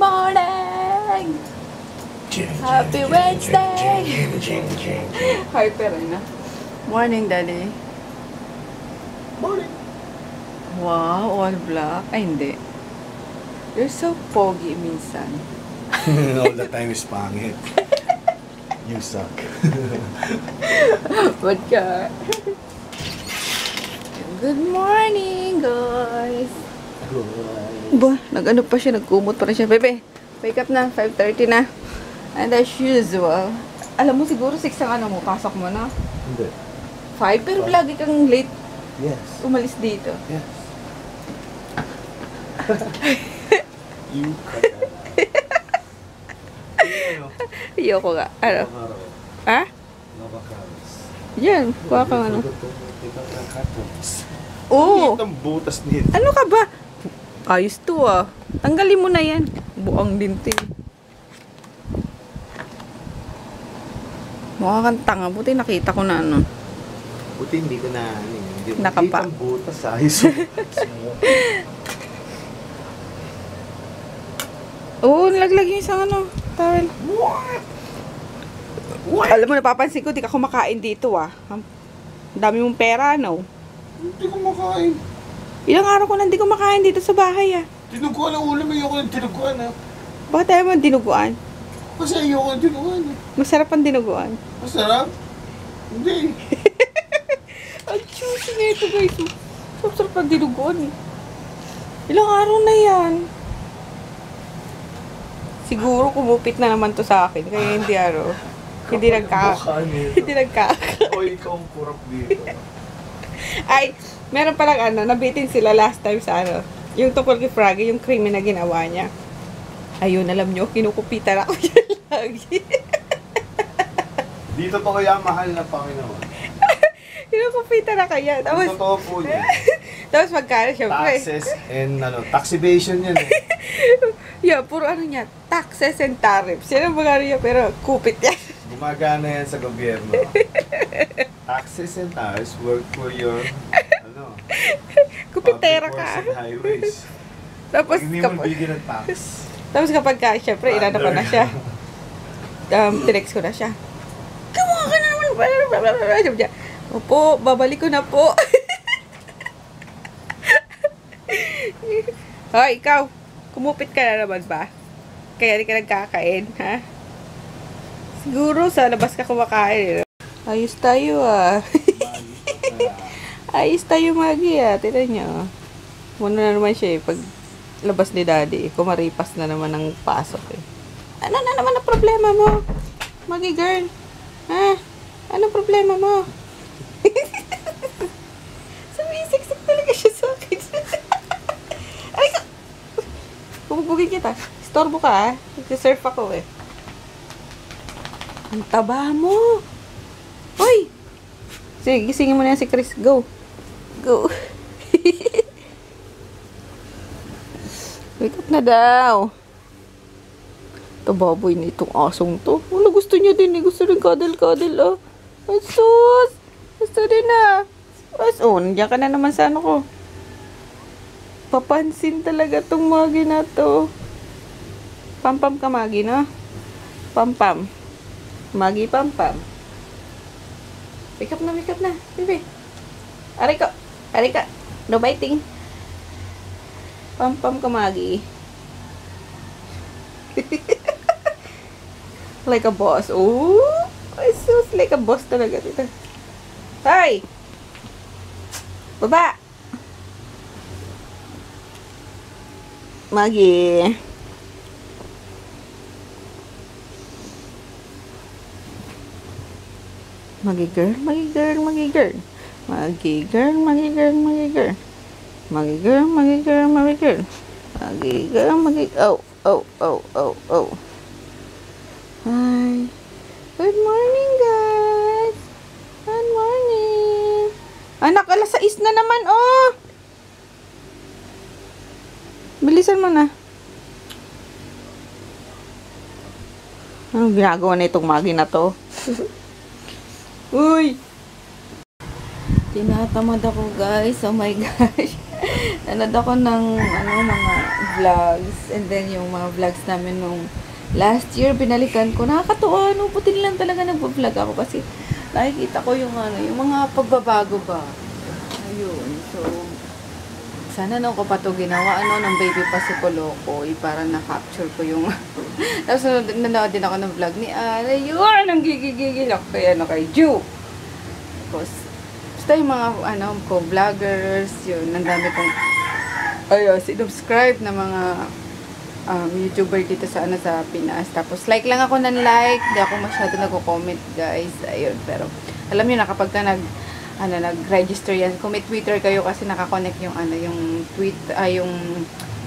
morning! Happy Wednesday! Hyper na. Morning, Daddy. Morning. Wow, all black. Ay, hindi. You're so foggy minsan. All the time is pangit. You suck. What ka? Good morning, guys. Ba, nag-ano pa siya, nagkumot pa rin siya. Bebe, wake up na, 5:30 na. And as usual, alam mo siguro 6 ang ano mo, pasok mo na. Hindi. 5, pero lagi kang late Yes. umalis dito. Yes. You cut that. Ayoko nga. Ano? Ha? Yan, kuha kang ano. Oo. Ang butas nito. Ano ka ba? Ayos to ah. Tanggalin mo na yan. Buang dinti. Mukha kang tanga. Buti nakita ko na ano. Buti hindi ko na Nakapa. Ang butas ayos. Oo, nalaglag yung isang ano. Towel. What? Alam mo, napapansin ko, di ka kumakain dito ah. Ang dami mong pera, no? Hindi ko makain. Ilang araw ko na hindi kumakain dito sa bahay ah. Tinuguan ang ulam. Ayoko ng tinuguan ha. Bakit tayo mo dinuguan? Kasi ayoko ng tinuguan. Masarap ang dinuguan. Masarap? Hindi. Ang juicy na ito guys. Sarap ang dinuguan eh. Ilang araw na yan. Siguro kumupit na naman to sa akin. Kaya hindi ano. Hindi Hindi nagkaka. O ikaw ang kurap dito. Ay, meron palang ano, nabitin sila last time sa ano. Yung tungkol kay Froggy, yung krimen na ginawa niya. Ayun, alam nyo, kinukupitan ako yan lagi. Dito to kaya mahal na Panginoon. Kinukupitan na kaya. Tapos, Totoo po yun. tapos magkano, syempre. Taxes and tax evasion yan eh. Yeah, puro ano niya, taxes and tariffs. Yan ang mga niya, pero kupit yan. Gumagana yan sa gobyerno. Taxes and tariffs work for your Kupitera public ka. works and highways. Tapos, Pag hindi mo bigyan ng tax. tapos kapag ka, syempre, inano ko na siya. Tinext ko na siya. Kumuha ka na naman. Sabi niya, opo, babalik ko na po. Hoy, ikaw, kumupit ka na naman ba? Kaya di ka nagkakain, ha? Siguro sa labas ka kumakain. Ayos tayo ah. Ayos tayo Magi ah. Tignan niyo. Muna na naman siya eh. Pag labas ni Daddy, kumaripas na naman ng pasok eh. Ano na naman ang problema mo? Magi girl. Ha? Anong problema mo? Sumisiksik talaga siya sa akin. Ay ka! Pumubugin kita. Storbo ka ah. Nagsisurf ako eh. Ang taba mo. Hoy! Sige, gisingin mo na yan si Chris. Go. Go. Wake up na daw. Ito baboy na itong asong to. Wala, gusto niya din eh. Gusto rin kadal-kadal ah. Asus! Gusto din ah. Oh, nandiyan ka na naman sa ano ko. Papansin talaga tong Magi na to. Pam-pam ka Magi na. Pam-pam. Magi pam-pam. Wake up na, baby. Aray ka. No biting. Pam-pam ka, Magi. Like a boss. Oh, sus, like a boss talaga dito. Hoy! Baba! Magi. Magi girl. Oh. Hi. Good morning, guys. Good morning. Anak, alas 6 na naman, oh. Bilisan mo na. Anong ginagawa na itong Magi na to? Uy! Tinatamad ako guys. Oh my gosh. Nanood ako ng mga vlogs. And then yung mga vlogs namin nung last year, binalikan ko. Nakakatuwa, no? Buti lang talaga nag-vlog ako kasi nakikita ko yung mga pagbabago ba. Ayun. So, sana nung ko pa ito ginawa, ng baby pa si Koloko, para na-capture ko yung tapos nanood din ako ng vlog ni Ara, yun, ang gigigigil ako kay Ju. Tapos, basta yung mga, vloggers, yun, ang dami kong, sinubscribe na mga, YouTuber dito sa, sa Pinas. Tapos, like lang ako ng like, di ako masyado nagko-comment, guys, ayun, pero, alam niyo na, kapag ka nag-register yan. Kung may Twitter kayo kasi nakakonect yung yung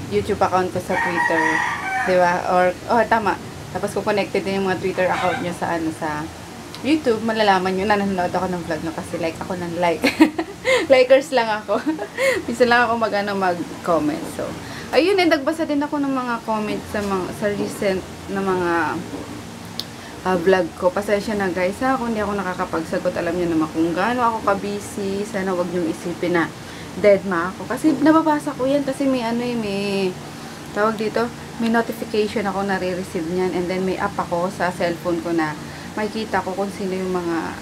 YouTube account ko sa Twitter. 'Di ba? Or tama. Tapos kung connected din yung mga Twitter account niyo sa sa YouTube, malalaman niyo na nanonood ako ng vlog no kasi like ako ng like. Likers lang ako. Minsan lang ako mag-comment. So, ayun, nagbasa din ako ng mga comments sa recent na mga vlog ko. Pasensya na guys ha, kung hindi ako nakakapagsagot. Alam niyo naman kung gaano ako ka-busy. Sana wag niyo isipin na dead ma ako. Kasi nababasa ko yan kasi may tawag dito, may notification ako na re-receive niyan. And then may app ako sa cellphone ko na makikita ko kung sino yung mga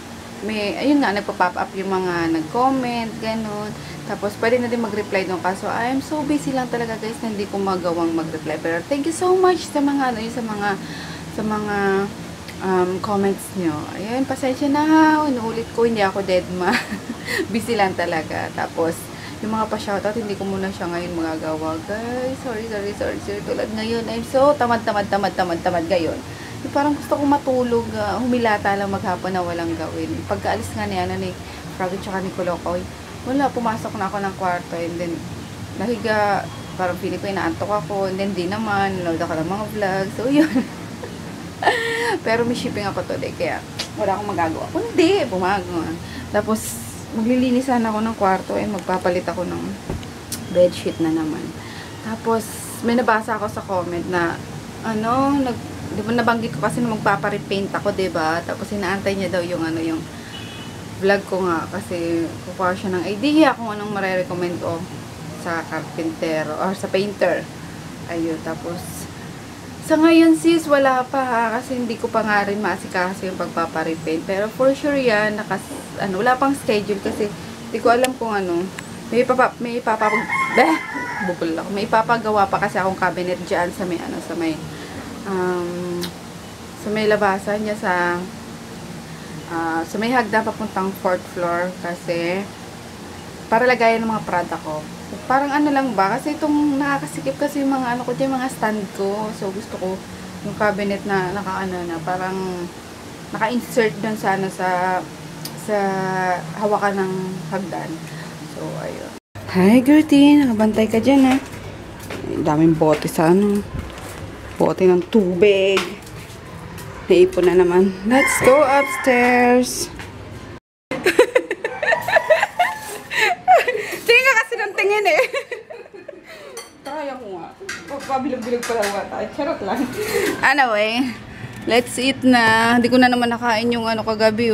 ayun nga, nagpa-pop up yung mga nag-comment, ganun. Tapos pwede na din mag-reply doon. Kaso I'm so busy lang talaga guys na hindi ko magawang mag-reply. Pero thank you so much sa mga sa mga comments nyo. Ayun, pasensya na ha. Inuulit ko, hindi ako dead ma. Busy lang talaga. Tapos, yung mga pa-shoutout, hindi ko muna siya ngayon magagawa. Guys, sorry. Tulad ngayon, I'm so tamad ngayon. Yung parang gusto kong matulog, humilata lang maghapon na walang gawin. Pagkaalis nga niya, ni Froggy tsaka ni Kolokoy, wala, pumasok na ako ng kwarto, and then, nahiga, parang feeling ko inaantok ako, and then di naman, nanood ako ng mga vlog, so yun. Pero may shipping ako today, kaya wala akong magagawa. Kundi, bumago. Tapos, maglilinisan ako ng kwarto, magpapalit ako ng bedsheet na naman. Tapos, may nabasa ako sa comment na, di ba nabanggit ko kasi na magpaparepaint ako, diba? Tapos, inaantay niya daw yung, yung vlog ko nga, kasi kukuha siya ng idea kung anong marirecommend ko sa carpentero, or sa painter. Ayun, tapos, sa ngayon sis, wala pa ha, kasi hindi ko pa nga rin maasikaso yung pagpaparepaint. Pero for sure yan, wala pang schedule kasi hindi ko alam kung may ipapagawa pa kasi akong cabinet dyan sa may labasan niya sa may hagdan papuntang 4th floor kasi para lagayan ng mga product ko. Parang lang ba? Kasi itong nakakasikip kasi yung mga yung mga stand ko. So, gusto ko yung cabinet na parang naka-insert dun sa sa hawakan ng hagdan. So, ayun. Hi, Gertie. Nakabantay ka dyan, ha? Daming bote sa bote ng tubig. Naipon na naman. Let's go upstairs. Tingin Try ako nga. Pabilag-bilag pala nga tayo. Charot lang. Anyway, let's eat na. Hindi ko na naman nakain yung kagabi,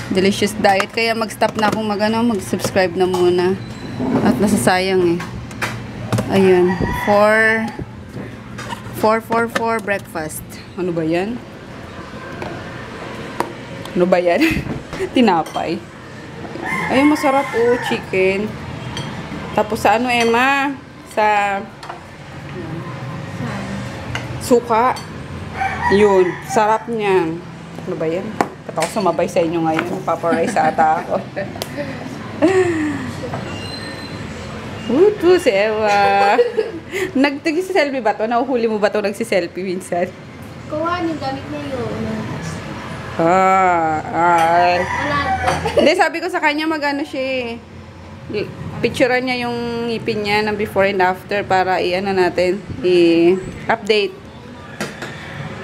delicious diet. Kaya mag-stop na akong mag-subscribe na muna. At nasasayang Ayun. 4 breakfast. Ano ba yan? Tinapay. Ayun, masarap chicken. Tapos sa Emma? Sa suka. Yun. Sarap niyan. Ano ba yan? Ba't ako sumabay sa inyo ngayon? Paparay sa ata ako. Uto si Ewa. Nagsiselfie ba to? Nahuhuli mo ba to nagsiselfie minsan? Kuha yung gamit niya yun. Hindi, sabi ko sa kanya siya picturean niya yung ngipin niya ng before and after para natin, i-update.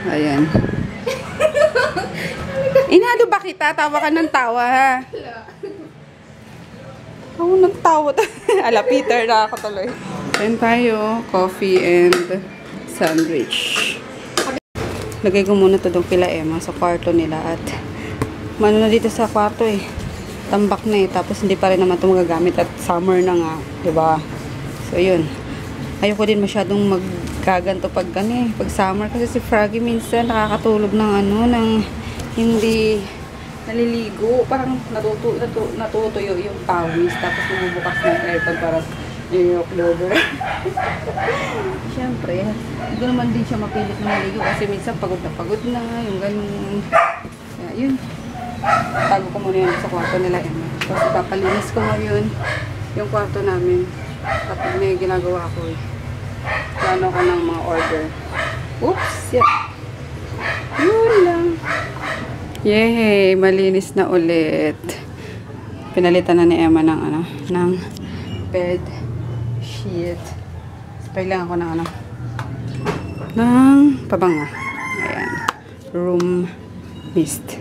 Ayan. Inado ba kita? Tawa ka ng tawa, ha? Ako nagtawa. Ala, Peter na ako tuloy. Ayan tayo. Coffee and sandwich. Lagay ko muna ito doon kila Emma sa kwarto nila at na dito sa kwarto tambak na tapos hindi pa rin naman ito magagamit at summer na nga, diba? So, yun. Ayoko din masyadong magkaganto pag pag summer. Kasi si Froggy minsan nakakatulog ng ng hindi naliligo. Parang natutuyo yung pawis. Tapos bumubukas ng aircon para yung October. Siyempre, hindi naman din siya mapilit na maligo. Kasi minsan pagod na. Yung ganun. Kaya, yun. Tago ko muna yun sa kwarto nila. Tapos papalinis ko ngayon yung kwarto namin. Tapos may ginagawa ko plano ko ng mga order. Oops! Yeah. Yun lang. Yay! Malinis na ulit. Pinalitan na ni Emma ng ng bed sheet. Spray lang ako ng ng pabango. Ayan. Room mist.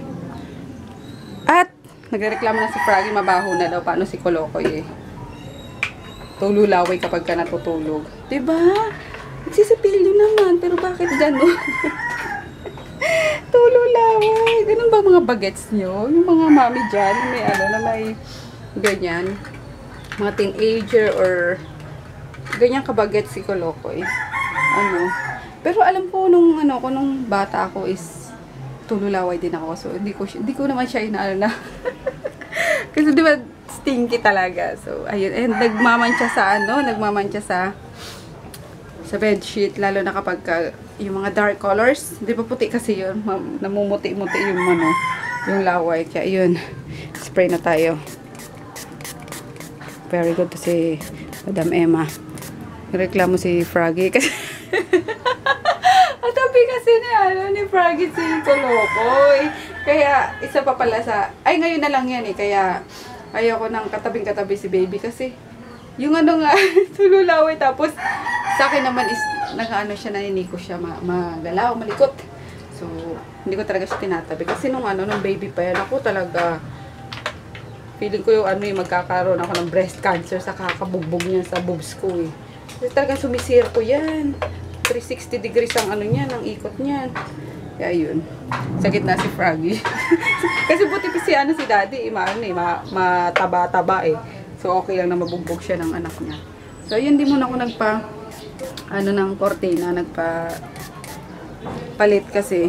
At nagrereklamo na si Froggy, mabaho na daw. Paano si Kolokoy tululaway kapag ka natutulog. Diba? Nagsisipilyo naman. Pero bakit gano'n? Tululaway. Ganun ba mga bagets nyo? Yung mga mami dyan, may na may ganyan. Mga teenager or ganyan kabagets si Kolokoy. Pero alam ko nung nung bata ako is tululaway din ako. So hindi ko naman siya na kasi di ba stinky talaga. So ayun, and nagmamantsa sa bedsheet, lalo na kapag yung mga dark colors, di ba puti kasi yun, namumuti-muti yung yung laway. Kaya yun, spray na tayo. Very good to si Madam Emma. Reklamo si Froggy kasi atabi kasi ni Froggy si Kolokoy. Kaya isa pa pala ngayon na lang yan kaya ayoko nang katabing-katabi si baby kasi yung nga tululaway, tapos sa akin naman is siya, naniniko siya, magalaw, malikot. So hindi ko talaga siya tinatabi kasi nung baby pa yan ako talaga feeling ko yung magkakaroon ako ng breast cancer sa kakabugbog niya sa boobs ko kasi talaga sumisir ko yan. 360 degrees ang niya, ang ikot niyan. Kaya yun. Sa gitna si Froggy. Kasi buti pa si daddy, mataba-taba So okay lang na mabugbog siya ng anak niya. So yun, di muna ako ng kortina, palit kasi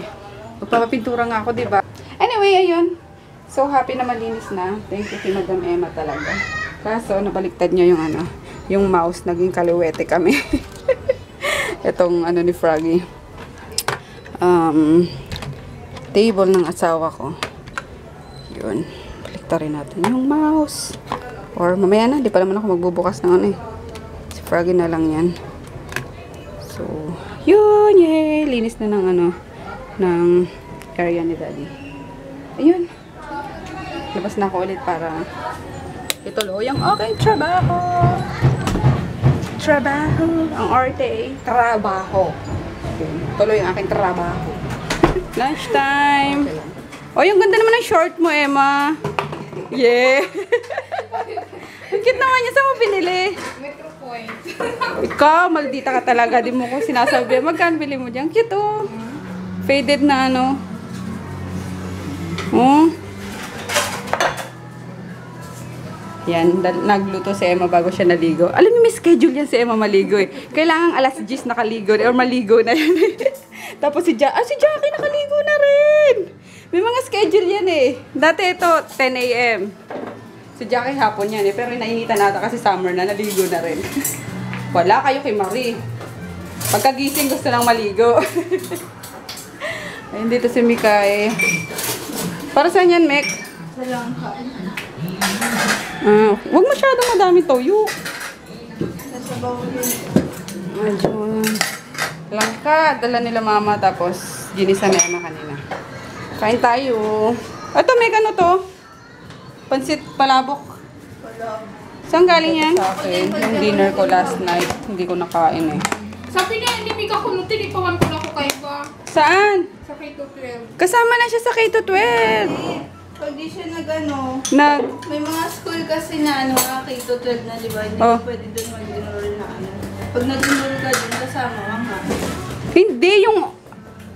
magpapapintura nga ako, di ba? Anyway, ayun. So happy na malinis na. Thank you kay Madam Emma talaga. Kaso nabaliktad niya yung mouse, naging kaluwete kami. Itong ni Froggy. Table ng asawa ko. Yun. Baliktarin natin yung mouse. Or mamaya na, di pa naman ako magbubukas ng Si Froggy na lang yan. So, yun, yay! Linis na ng area ni Daddy. Ayun. Labas na ako ulit para ituloy yung okay trabaho. Ang arte. Trabaho. Okay. Tuloy ang aking trabaho. Lunchtime. Yung ganda naman ng short mo, Emma. Yeah. Ang cute naman niya. Saan mo binili? Metro Point. Ikaw, maldita ka talaga. Di mo ko sinasabi. Magkano bili mo dyan? Cute, Faded na Yan, nagluto si Emma bago siya naligo. Alam niyo, may schedule yan si Emma maligo Kailangan alas 10 nakaligo or maligo na yan Tapos si Jackie nakaligo na rin. May mga schedule yan Dati ito, 10 a.m. Si Jackie hapon yan Pero nainitan nata kasi summer na, naligo na rin. Wala kayo kay Marie. Pagkagising gusto nang maligo. Ayun, dito si Mika Para saan yan, Mek? Sa langka. Huwag masyadong madami toyo. Nasa bawal yun. Medyo langka. Dala nila mama tapos ginisa ni Emma kanina. Kain tayo. Ito, Mek, to? Pansit palabok. Wala. Saan galing yan? Sa akin. Yung dinner ko last night. Hindi ko nakain Sabi niya, hindi may kakunutin. Ipawan ko na ko kayo ba? Saan? Sa K-12. Kasama na siya sa K-12. Pag di siya may mga school kasi na K-12 na, di ba? Hindi pwede doon mag-enroll na Pag nag-enroll ka doon, kasama ka. Hindi,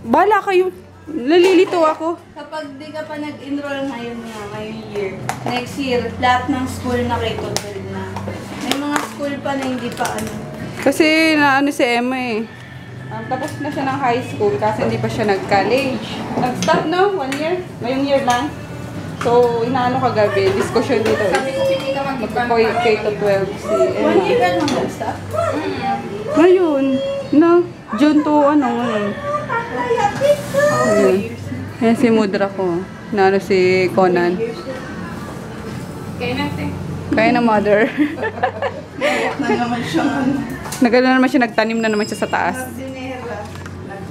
bala kayo. Nalilito ako. Kapag di ka pa nag-enroll ngayong year, next year, lahat ng school na K-12 na. May mga school pa na hindi pa ano. Kasi naano si Emma eh. Tapos na siya ng high school kasi hindi pa siya nag-college. Nag-stop no? 1 year? Ngayong year lang. So, inaano kagabi, discussion dito eh. Sabi ko, hindi ka K-12 si 1 Emma. year ka nang nag-stop? Ngayon, na, June to ano ngayon. Ayun. Ayan si Mudra ko. Naano si Conan. Kaya natin. Kaya na mother. Na naman siya. Nagano naman siya, nagtanim na naman siya sa taas. Dinera.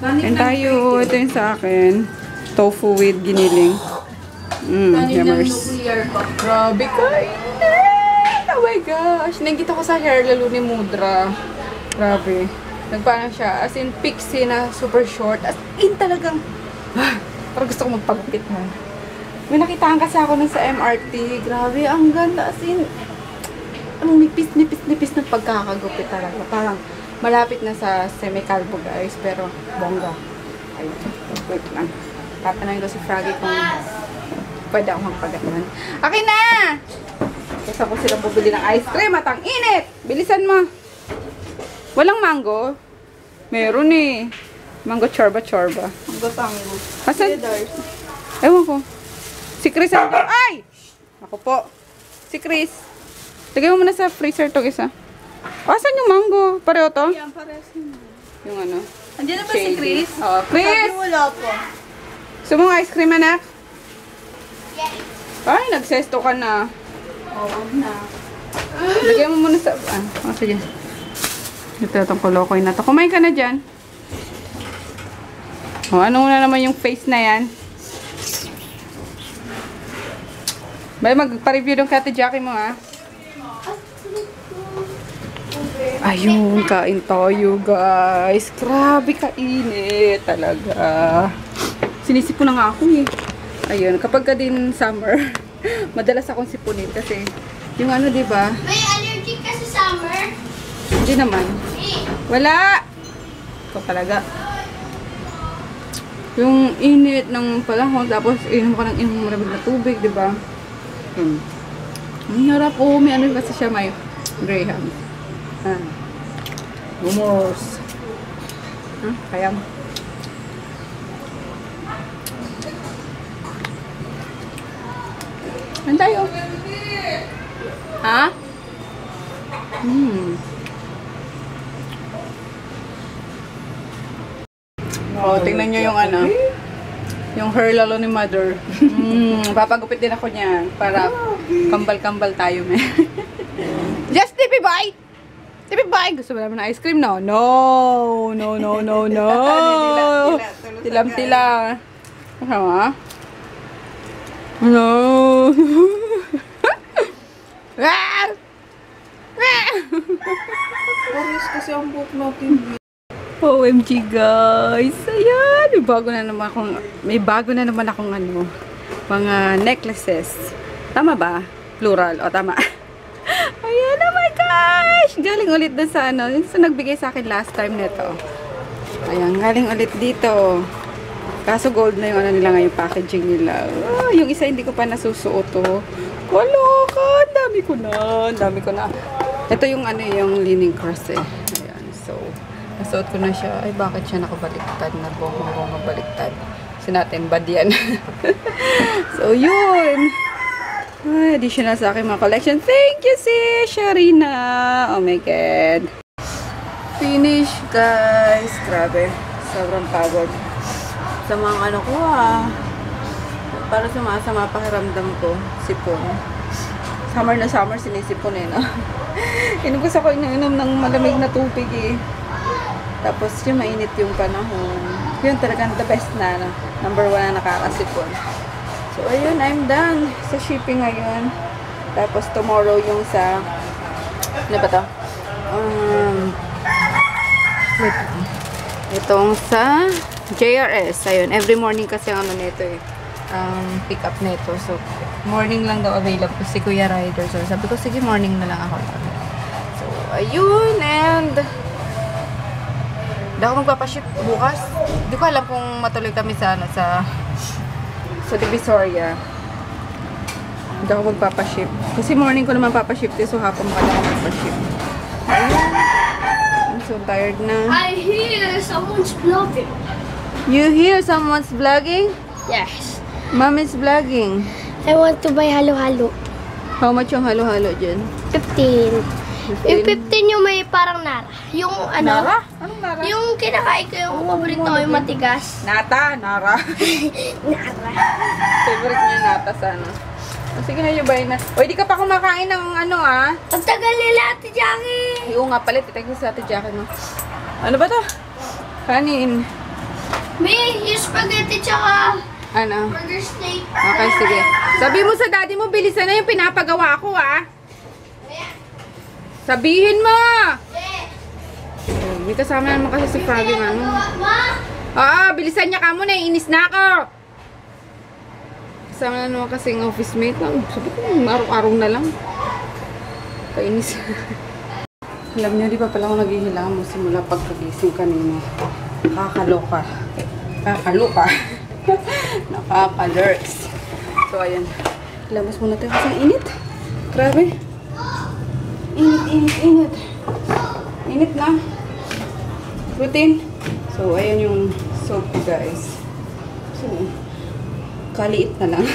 Ayan tayo. Ito yung sa akin. Tofu with giniling. Tanim ng Yummers. nuclear pa. Grabe ka. Oh my gosh. Nagkita ko sa hair lalo ni Mudra. Grabe. Nagpaano siya. As in pixie na super short. As in talagang parang gusto ko magpagupit mo. May nakitaan kasi ako nun sa MRT. Grabe, ang ganda. As in, ang nipis ng pagkakagupit talaga. Parang malapit na sa semi-calvo guys. Pero bongga. Ayun. Wait lang. Tatanungin ko si Froggy kung pwede ako magpagatan. Akin na! Kasi ako silang bubili ng ice cream at ang init! Bilisan mo! Walang mango? Meron eh. Mango chorba-chorba. Ang gatango. Asan? Ewan ko. Si Chris andyan. Ay! Ako po. Si Chris. Lagay mo muna sa freezer to isa. Asan yung mango? Pareho to? Yan, pares yun. Yung ano? Andiyan na ba si Shady. Chris? Oh, Chris! Sabi wala po. Gusto mo ng ice cream, anak? Ay, nagsesto ka na. Oo na. Lagyan mo muna sa... sige. Ito, itong kulokoy na to. Kumain ka na dyan. Ano na naman yung face na yan? Bay, magpa-review ng Kate Jackie mo, ha? Ayun, kain tayo, guys. Grabe kainit talaga. Sinisipon na nga ako, eh. Ayun, kapag ka din summer, madalas akong sipunin kasi yung ano, di ba? May allergic ka sa summer? Hindi naman. Wala! Ito talaga. Yung init ng panahon, tapos inom ka ng inom maraming na tubig, di ba? Ang harap. Oh, may ano kasi siya, may graham. Gumos. Kaya mo. Ano tayo? Ha? Oh, tingnan nyo yung ano. Yung hair lalo ni mother. Papagupit din ako niyan para kambal-kambal tayo, me. Just tipi boy! Tipi boy! Gusto mo naman ng ice cream, no? No! No, no, no, no! Tilam-tila. Ano? No! Pares kasi ang buhok natin. OMG guys! Ayan! May bago na naman akong ano, mga necklaces. Tama ba? Plural. O, tama. Ayan! Oh my gosh! Galing ulit dun sa ano, yung sa nagbigay sa akin last time nito. Ayan, galing ulit dito. Kaso gold na yung ano nila ngayon, packaging nila. Yung isa hindi ko pa nasusuot to. Kaloka! Dami ko na. Ito yung ano, yung leaning cross eh. Ayan, so nasuot ko na siya. Ay, bakit siya nakabaliktad? Nabong baliktad. Kasi natin, bad yan. So, yun. Ay, additional sa aking mga collection. Thank you, sis Sharina. Oh my God. Finish, guys. Grabe. Sobrang pagod. Sa mga ano ko, para sumasama pakiramdam ko. Sipon. Summer na summer, sinisipon eh, no? Gusto ko ininom ng malamig na tubig eh. Tapos yung mainit yung panahon. Yun talagang the best na, no? Number 1 na nakakasipon. So, ayun, I'm done sa shipping ngayon. Tapos tomorrow yung sa, ano ba to? Wait. Itong sa JRS. Ayun, every morning kasi ano nito eh. Pick up nito. So, morning lang daw available si Kuya Rider. So, sabi ko, sige, morning na lang ako. So, ayun, and hindi ako magpapaship bukas. Hindi ko alam kung matuloy kami sa, ano, sa Divisoria. Hindi ako magpapaship. Kasi morning ko naman papaship. So, hapon pa lang ako magpaship. I'm so tired na. I hear someone's vlogging. You hear someone's vlogging? Yes. Mom is vlogging. I want to buy halo-halo. How much yung halo-halo dyan? 15. Yung 15 yung may parang nara. Yung ano? Nara? Anong Nara? Yung kinakain ko yung paborito ko yung matigas. Nata, Nara. Nara. Favorite niya nata sa ano. O, sige na, yubay na. O, hindi ka pa kumakain ng ano ah. Ang tagal nila, Ate Jackie. Oo nga pala, titag sa ate jacket mo. Ano ba to? Kanin. May yung spaghetti tsaka Ano? burger steak. Okay, sige. Sabi mo sa daddy mo, bilisan na yung pinapagawa ko ah. Sabihin mo! Oh, may kasama naman kasi si Froggy ano. Ma! Oo, bilisan niya ka muna, inis na ako. Kasama na naman kasing office mate lang. Sabi ko, araw-araw na lang. Kainis. Alam niyo, di ba pala ako naghihilangan mo simula pagkagising kanina. Nakakaloka. Nakakaloka. Nakaka-lurks. So, ayan. Labas muna tayo kasi init. Grabe. Init, init, init. Init na. Routine. So, ayan yung soap ko, guys. So, kaliit na lang.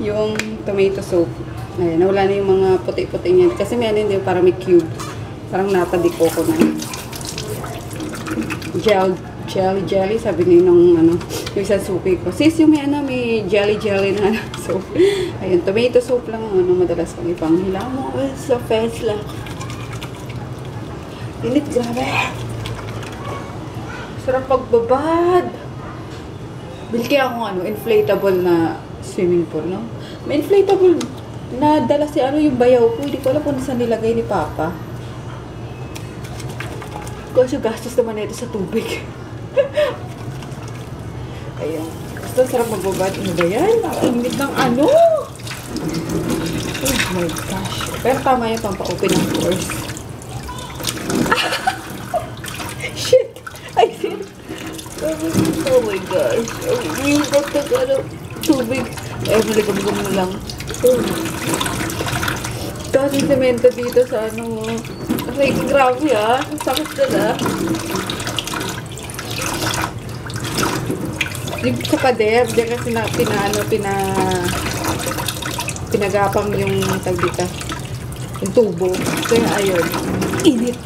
Yung tomato soap. Ayan, nawala na yung mga puti-puti niyan. Kasi may ano yun, parang may cube. Parang natadiko ko na. Jelly, sabi niyo nung ano, yung isang suki ko. Sis, yung may ano, may jelly na soap. Ayun, tomato soap lang ang ano, madalas kong ipanghila mo. Sa face lang. Init, grabe. Sarap pagbabad. Bilki akong ano, inflatable na swimming pool, no? May inflatable na dala si ano yung bayaw ko. Hindi ko alam kung saan nilagay ni Papa. Kasi gastos naman ito sa tubig. Ayun. Basta sarap magbabad. Ano ba yan? Nakakingit ng ano? Oh my gosh. Pero tama yung pampa-open ng course. Shit! I did. Oh my gosh. Yung pagkakano tubig. Eh, maligam-gam na lang. Oh. Dahil semento dito sa ano. Ay, grabe ah. Sakit na na. Yung sa pader, diyan kasi na, pinagapang yung tagdita. Yung tubo. Kaya ayun. Init.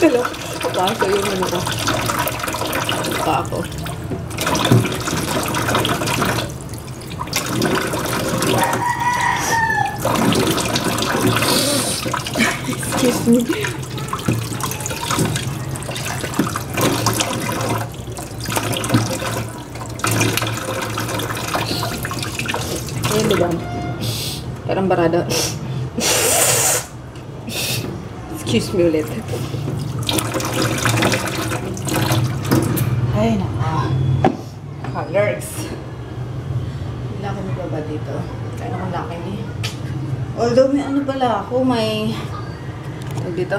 Talo. Kapaso yung ano ko. Ako. Excuse me. Ayan, diba? Parang barado. Excuse me ulit. Ay, naka-lurks. Wala kami baba dito. Kaya akong laki ni. Although may ano pala ako, may dito.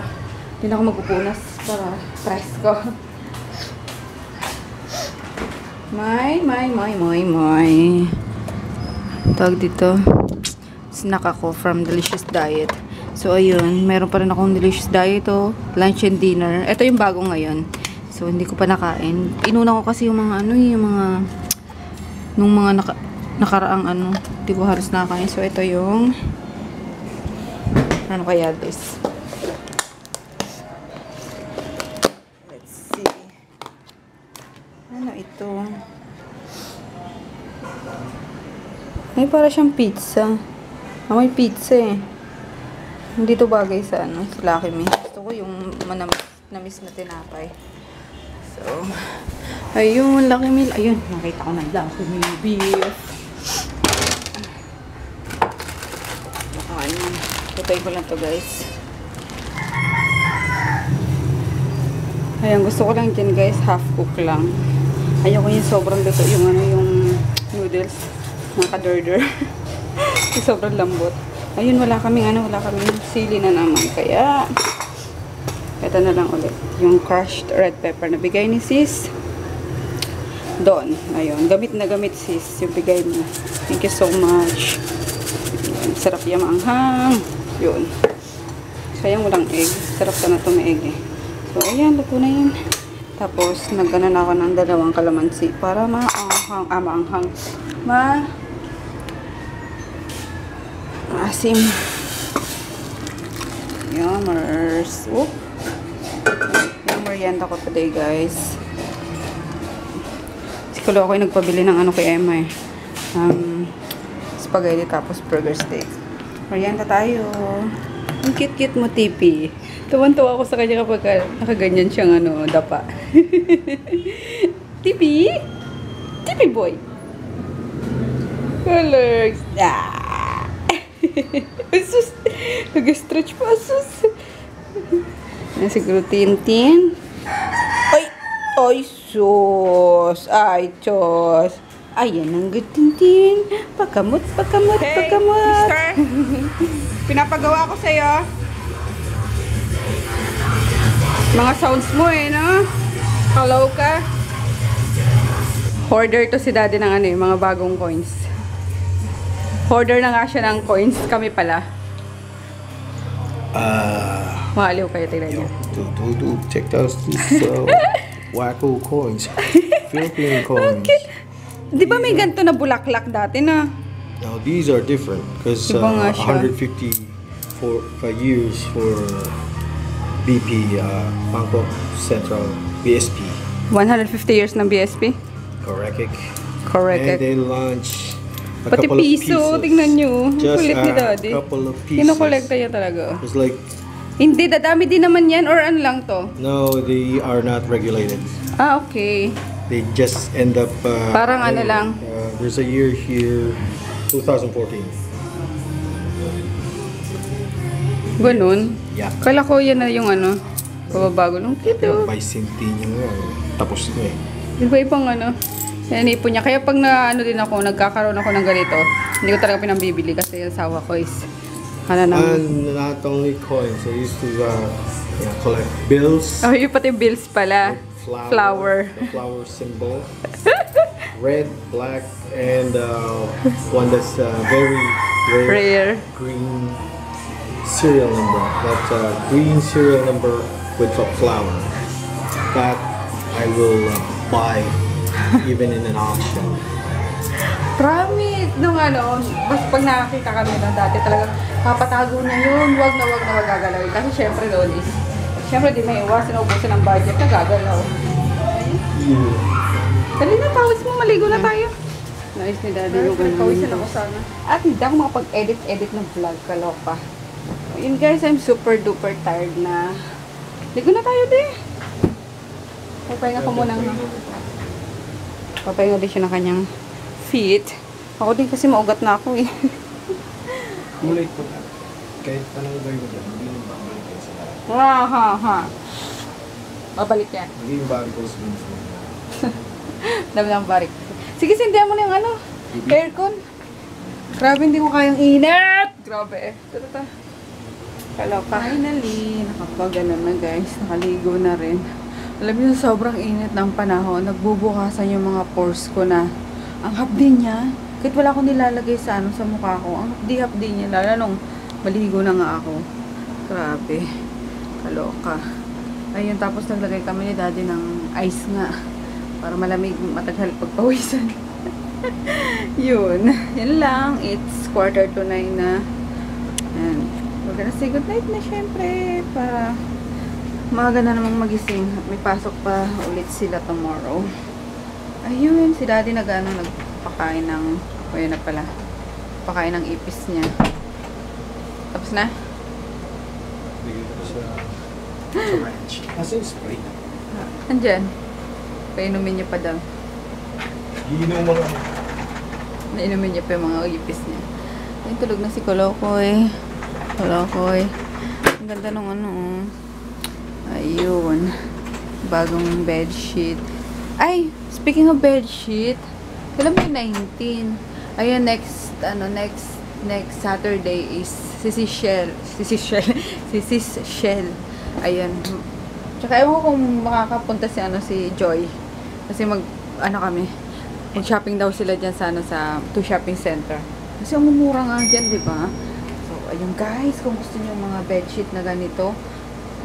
Hindi na ako magpupunas para presko. May. Tawag dito. Snack ako from Delicious Diet. So, ayun. Meron pa rin akong Delicious Diet. Lunch and dinner. Ito yung bago ngayon. So, hindi ko pa nakain. Inuna ko kasi yung mga ano, yung mga nung mga nakaraang ano. Hindi ko halos nakakain. So, ito yung ano kaya this? Let's see. Ano ito? Ay, para siyang pizza. May pizza eh. Hindi to bagay sa ano, sa Lucky Me. Gusto ko yung manamis na tinapay. So, ayun, Lucky Me. Ayun, nakita ko ng Lucky Me beef. Ano, putay ko lang to guys. Ayan, gusto ko lang dyan guys, half cook lang. Ayoko yung sobrang luto, yung ano, yung noodles. Nakadurder. Sobrang lambot. Ayun, wala kaming sili na naman. Kaya, ito na lang ulit. Yung crushed red pepper na bigay ni sis. Doon. Ayun. Gamit na gamit sis. Yung bigay mo. Thank you so much. Ayun, sarap yung maanghang. Yun. Sayang walang egg. Sarap sana ito may egg eh. So, ayan. Luto na yan. Tapos, nagganon ako ng 2 kalamansi para maanghang. Maasim. Yummers. Oop. Yung merienda ko today, guys. Siguro ako yung nagpabili ng ano kay Emma eh. Spaghetti tapos burger steak. Merienda tayo. Ang cute-cute mo, Tipi. Tuwan-tuwa ako sa kanya kapag nakaganyan siyang dapa. Tipi? Tipi boy. Colors. Ah! Asus! Nag-stretch pa, asus. Yan siguro Tintin. Ay! Ay, sus! Ay, Diyos! Ayan ang good Tintin. Pagkamot. Hey, mister! Pinapagawa ko sa'yo. Mga sounds mo eh, no? Hello ka? Hoarder to si daddy ng mga bagong coins. Hoarder na nga siya ng coins. Kami pala. Maaliw kayo, tignan niyo. Check those wacko coins. Philippine coins. Okay. Di ba may ganito na bulaklak dati na? Now these are different because Iba nga siya. 150 for years for BP Bangkok Central BSP. 150 years ng BSP? Correct. Correct. And they launch a Pati couple of piso, pieces. tingnan nyo. Just Kulit ni a daddy. couple of pieces. Kinokolekta niya talaga. It's like, Hindi, dadami din naman yan or ano lang to? no, they are not regulated. Ah, okay. They just end up Parang ano lang. There's a year here 2014. Ganun. Yeah. Kala ko yan na yung pababago nung Yung kito. bicentennial nga, tapos na eh. Iba-ibang nanipon niya. Kaya pag din ako, nagkakaroon ako ng ganito, hindi ko talaga pinambibili kasi yung asawa ko is And not only coins, I used to collect bills. Oh, yung pati bills pala. Flower. The flower symbol. Red, black, and one that's very Rare. green serial number. That's a green serial number with a flower. That I will buy even in an auction. Promise! Nung mas pag nakakita kami na dati talaga, papatago na yun. Wag na gagalawin. Kasi syempre doon is, syempre di may iwasan, ubusan ng budget na gagalaw. Dali na, pawis mo, maligo na tayo. Nice ni daddy yung Pawisan ako sana. At hindi ako makapag-edit ng vlog, kaloka. Yun guys, I'm super duper tired na. Ligo na tayo din. Papahinga ko muna. Papahinga din siya ng kanyang feet. Ako din kasi maugat na ako eh. Kulay po na. Kahit anong gawin mo dyan, hindi mo babalik kayo sa lahat. Ha. Babalik yan. Maging bagos minsan. Dami ng barik. Sige, sindihan mo na yung aircon. Grabe, hindi ko kayang init. Grabe eh. Tata. Kaloka. Finally, nakapag-ano na guys. Nakaligo na rin. Alam niyo, sobrang init ng panahon. Nagbubukasan yung mga pores ko na. Ang hapdi niya. Kahit wala akong nilalagay sa sa mukha ko. Ang hapdi niya. Lalo nung maligo na nga ako. Grabe. Kaloka. Ayun, tapos naglagay kami ni daddy ng ice nga. Para malamig, matagal pagpawisan. Yun. Yan lang. It's 8:45 na. And we're gonna say goodnight na syempre. Para maaga na namang magising. May pasok pa ulit sila tomorrow. Ayun. Si daddy nagpakain ng, ayun na pala. Pakain ng ipis niya. Tapos na? Bigyan ko sa ranch. Kasi spray. Andyan. Painumin niya pa daw. Ginom mo lang. Nainumin niya pa yung mga ipis niya. Ayun, tulog na si Kolokoy. Kolokoy. Ang ganda nung Ayun. Bagong bedsheet. Ay, speaking of bedsheet, kailan mo yung 19? Ayun, next Saturday is Sisishell. Ayun. Tsaka ewan ko kung makakapunta si Joy. Kasi mag-shopping daw sila dyan sa 2 shopping center. Kasi umumura nga dyan, di ba? So, ayun guys, kung gusto niyo mga bedsheet na ganito,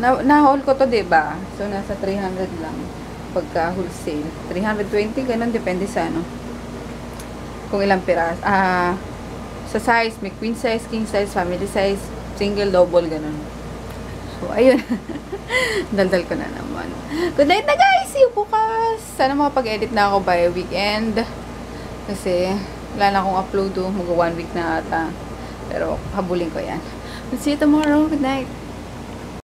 na-haul ko to, diba? So, nasa 300 lang. Pagka wholesale. 320, ganun, depende sa ano. Kung ilang piras. Sa size, may queen size, king size, family size, single, double, ganun. So, ayun. Daldal ko na naman. Good night na guys! See you bukas! Sana makapag-edit na ako by weekend. Kasi, wala na akong upload. Mag 1 week na ata. Pero, habulin ko yan. See you tomorrow. Good night!